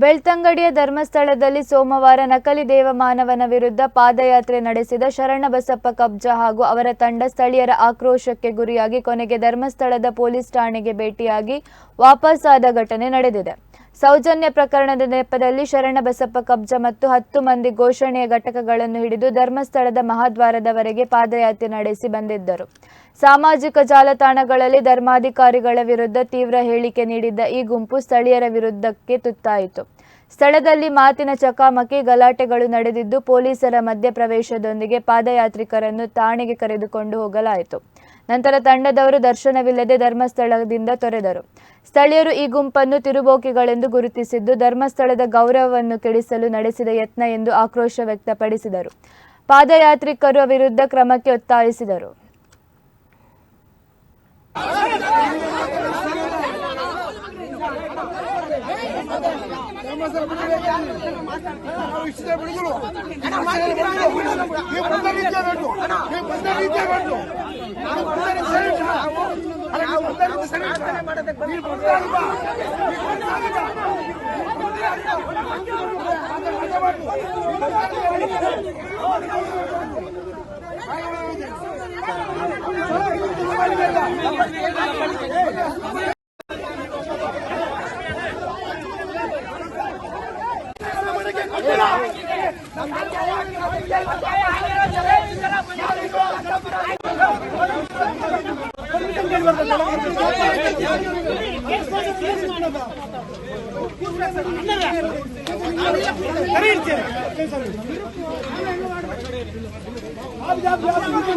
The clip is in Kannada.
ಬೆಳ್ತಂಗಡಿಯ ಧರ್ಮಸ್ಥಳದಲ್ಲಿ ಸೋಮವಾರ ನಕಲಿ ದೇವಮಾನವನ ವಿರುದ್ಧ ಪಾದಯಾತ್ರೆ ನಡೆಸಿದ ಶರಣಬಸಪ್ಪ ಕಬ್ಜ ಹಾಗೂ ಅವರ ತಂಡ ಸ್ಥಳೀಯರ ಆಕ್ರೋಶಕ್ಕೆ ಗುರಿಯಾಗಿ ಕೊನೆಗೆ ಧರ್ಮಸ್ಥಳದ ಪೊಲೀಸ್ ಠಾಣೆಗೆ ಭೇಟಿಯಾಗಿ ವಾಪಸ್ಸಾದ ಘಟನೆ ನಡೆದಿದೆ. ಸೌಜನ್ಯ ಪ್ರಕರಣದ ನೆಪದಲ್ಲಿ ಶರಣಬಸಪ್ಪ ಕಬ್ಜ ಮತ್ತು 10 ಮಂದಿ ಘೋಷಣೆಯ ಘಟಕಗಳನ್ನು ಹಿಡಿದು ಧರ್ಮಸ್ಥಳದ ಮಹಾದ್ವಾರದವರೆಗೆ ಪಾದಯಾತ್ರೆ ನಡೆಸಿ ಬಂದಿದ್ದರು. ಸಾಮಾಜಿಕ ಜಾಲತಾಣಗಳಲ್ಲಿ ಧರ್ಮಾಧಿಕಾರಿಗಳ ವಿರುದ್ಧ ತೀವ್ರ ಹೇಳಿಕೆ ನೀಡಿದ್ದ ಈ ಗುಂಪು ಸ್ಥಳೀಯರ ವಿರುದ್ಧಕ್ಕೆ ತುತ್ತಾಯಿತು. ಸ್ಥಳದಲ್ಲಿ ಮಾತಿನ ಚಕಮಕಿ ಗಲಾಟೆಗಳು ನಡೆದಿದ್ದು ಪೊಲೀಸರ ಮಧ್ಯಪ್ರವೇಶದೊಂದಿಗೆ ಪಾದಯಾತ್ರಿಕರನ್ನು ಠಾಣೆಗೆ ಕರೆದುಕೊಂಡು ಹೋಗಲಾಯಿತು. ನಂತರ ತಂಡದವರು ದರ್ಶನವಿಲ್ಲದೆ ಧರ್ಮಸ್ಥಳದಿಂದ ತೊರೆದರು. ಸ್ಥಳೀಯರು ಈ ಗುಂಪನ್ನು ತಿರುಬೋಕಿಗಳೆಂದು ಗುರುತಿಸಿದ್ದು ಧರ್ಮಸ್ಥಳದ ಗೌರವವನ್ನು ಕೆಡಿಸಲು ನಡೆಸಿದ ಯತ್ನ ಎಂದು ಆಕ್ರೋಶ ವ್ಯಕ್ತಪಡಿಸಿದರು. ಪಾದಯಾತ್ರಿಕರ ವಿರುದ್ಧ ಕ್ರಮಕ್ಕೆ ಒತ್ತಾಯಿಸಿದರು.